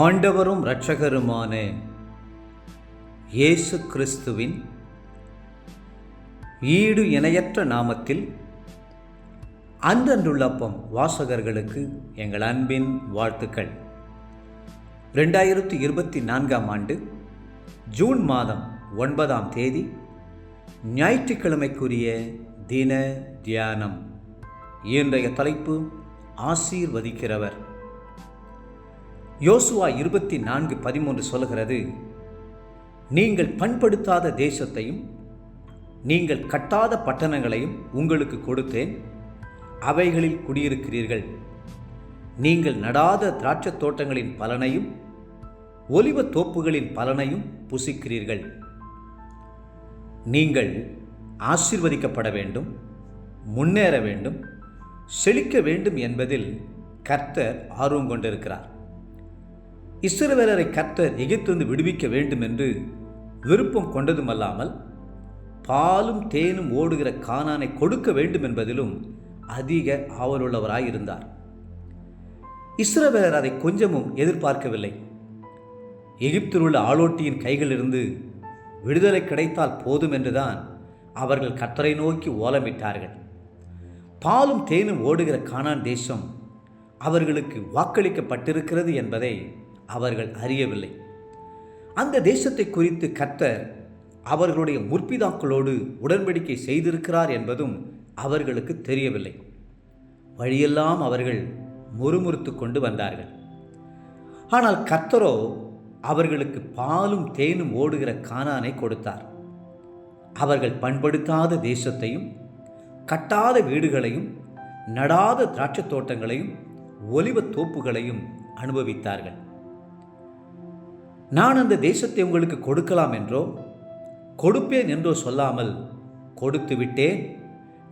ஆண்டவரும் இரட்சகருமான இயேசு கிறிஸ்துவின் ஈடு இணையற்ற நாமத்தில் அன்றன்றுள்ளப்பம் வாசகர்களுக்கு எங்கள் அன்பின் வாழ்த்துக்கள். 2024 ஆண்டு ஜூன் மாதம் 9ஆம் தேதி ஞாயிற்றுக்கிழமைக்குரிய தின தியானம். இன்றைய தலைப்பு ஆசீர்வதிக்கிறவர். யோசுவா 24:13 சொல்கிறது, நீங்கள் பண்படுத்தாத தேசத்தையும் நீங்கள் கட்டாத பட்டணங்களையும் உங்களுக்கு கொடுத்தேன், அவைகளில் குடியிருக்கிறீர்கள். நீங்கள் நடாத திராட்சைத் தோட்டங்களின் பலனையும் ஒலிவத் தோப்புகளின் பலனையும் புசிக்கிறீர்கள். நீங்கள் ஆசீர்வதிக்கப்பட வேண்டும், முன்னேற வேண்டும், செழிக்க வேண்டும் என்பதில் கர்த்தர் ஆர்வம் கொண்டிருக்கிறார். இஸ்ரவேலரை கர்த்தர் எகிப்திலிருந்து விடுவிக்க வேண்டும் என்று விருப்பம் கொண்டதுமல்லாமல் பாலும் தேனும் ஓடுகிற கானானை கொடுக்க வேண்டும் என்பதிலும் அதிக ஆவலுள்ளவராயிருந்தார். இஸ்ரவேலர் அதை கொஞ்சமும் எதிர்பார்க்கவில்லை. எகிப்தில் உள்ள ஆளோட்டியின் கைகளிலிருந்து விடுதலை கிடைத்தால் போதும் என்றுதான் அவர்கள் கர்த்தரை நோக்கி ஓலமிட்டார்கள். பாலும் தேனும் ஓடுகிற கானான் தேசம் அவர்களுக்கு வாக்களிக்கப்பட்டிருக்கிறது என்பதை அவர்கள் அறியவில்லை. அந்த தேசத்தை குறித்து கர்த்தர் அவர்களுடைய முற்பிதாக்களோடு உடன்படிக்கை செய்திருக்கிறார் என்பதும் அவர்களுக்கு தெரியவில்லை. வழியெல்லாம் அவர்கள் முறுமுறுத்து கொண்டு வந்தார்கள். ஆனால் கர்த்தரோ அவர்களுக்கு பாலும் தேனும் ஓடுகிற கானானை கொடுத்தார். அவர்கள் பண்படுத்தாத தேசத்தையும் கட்டாத வீடுகளையும் நடாத திராட்சைத் தோட்டங்களையும் ஒலிவத் தோப்புகளையும் அனுபவித்தார்கள். நான் அந்த தேசத்தை உங்களுக்கு கொடுக்கலாம் என்றோ கொடுப்பேன் என்றோ சொல்லாமல் கொடுத்து விட்டேன்,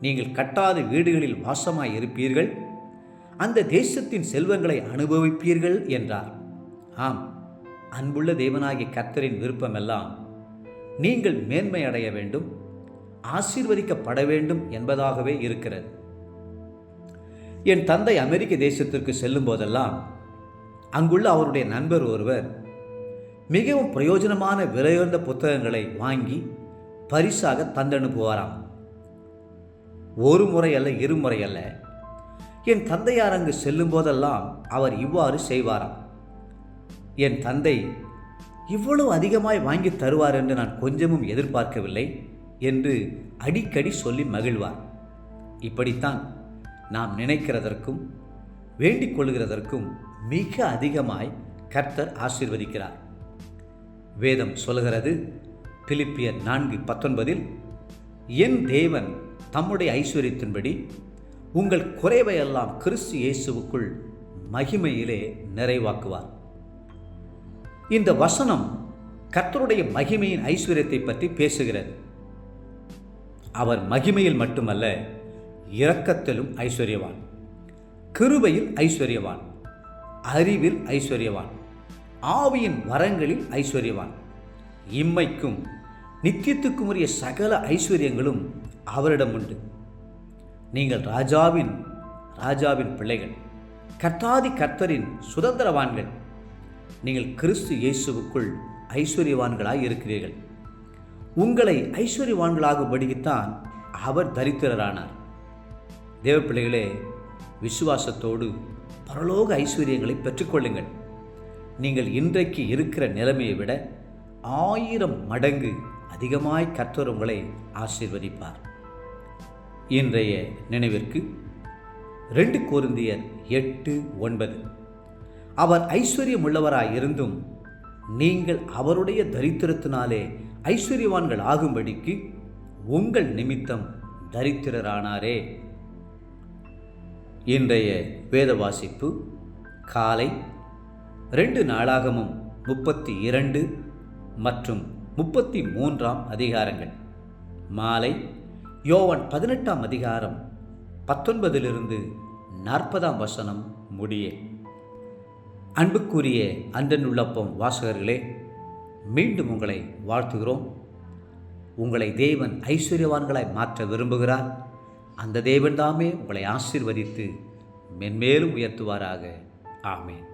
நீங்கள் கட்டாத வீடுகளில் வாசமாய் இருப்பீர்கள், அந்த தேசத்தின் செல்வங்களை அனுபவிப்பீர்கள் என்றார். ஆம், அன்புள்ள தேவனாகிய கர்த்தரின் விருப்பமெல்லாம் நீங்கள் மேன்மை அடைய வேண்டும், ஆசீர்வதிக்கப்பட வேண்டும் என்பதாகவே இருக்கிறது. என் தந்தை அமெரிக்க தேசத்திற்கு செல்லும் போதெல்லாம் அங்குள்ள அவருடைய நண்பர் ஒருவர் மிகவும் பிரயோஜனமான விலையுயர்ந்த புத்தகங்களை வாங்கி பரிசாக தந்தனுப்புவாராம். ஒரு முறை அல்ல, இருமுறை அல்ல. என் தந்தையார் அங்கு செல்லும் போதெல்லாம் அவர் இவ்வாறு செய்வாராம். என் தந்தை இவ்வளவு அதிகமாய் வாங்கி தருவார் என்று நான் கொஞ்சமும் எதிர்பார்க்கவில்லை என்று அடிக்கடி சொல்லி மகிழ்வார். இப்படித்தான் நாம் நினைக்கிறதற்கும் வேண்டிக் கொள்கிறதற்கும் மிக அதிகமாய் கர்த்தர் ஆசீர்வதிக்கிறார். வேதம் சொல்கிறது, பிலிப்பியர் 4:19, என் தேவன் தம்முடைய ஐஸ்வர்யத்தின்படி உங்கள் குறைவையெல்லாம் கிறிஸ்து இயேசுவுக்குள் மகிமையிலே நிறைவாக்குவார். இந்த வசனம் கர்த்தருடைய மகிமையின் ஐஸ்வர்யத்தை பற்றி பேசுகிறது. அவர் மகிமையில் மட்டுமல்ல, இரக்கத்திலும் ஐஸ்வர்யவான், கிருபையில் ஐஸ்வர்யவான், அறிவில் ஐஸ்வர்யவான், ஆவியின் வரங்களில் ஐஸ்வர்யவான். இம்மைக்கும் நித்தியத்துக்கும் உரிய சகல ஐஸ்வர்யங்களும் அவரிடம் உண்டு. நீங்கள் ராஜாவின் பிள்ளைகள், கர்த்தாதி கர்த்தரின் சுதந்திரவான்கள். நீங்கள் கிறிஸ்து இயேசுவுக்குள் ஐஸ்வர்யவான்களாய் இருக்கிறீர்கள். உங்களை ஐஸ்வர்யவான்களாகும்படித்தான் அவர் தரித்திரரானார். தேவ பிள்ளைகளே, விசுவாசத்தோடு பரலோக ஐஸ்வர்யங்களை பெற்றுக்கொள்ளுங்கள். நீங்கள் இன்றைக்கு இருக்கிற நிலைமையை விட 1000 மடங்கு அதிகமாய் கர்த்தர் உங்களை ஆசீர்வதிப்பார். இன்றைய நினைவிற்கு 2 கொரிந்தியர் 8:9, அவர் ஐஸ்வர்யம் உள்ளவராயிருந்தும் நீங்கள் அவருடைய தரித்திரத்தினாலே ஐஸ்வர்யவான்கள் ஆகும்படிக்கு உங்கள் நிமித்தம் தரித்திரரானாரே. இன்றைய வேத வாசிப்பு காலை 2 நாளாகமம் 32 மற்றும் 33ஆம் அதிகாரங்கள், மாலை யோவான் 18ஆம் அதிகாரம் 19 40ஆம் வசனம் முடிய. அன்புக்குரிய அன்றன்றுள்ளப்பம் வாசகர்களே, மீண்டும் உங்களை வாழ்த்துகிறோம். உங்களை தேவன் ஐஸ்வர்யவான்களாய் மாற்ற விரும்புகிறார். அந்த தேவன் தாமே உங்களை ஆசீர்வதித்து மென்மேலும் உயர்த்துவாராக. ஆமேன்.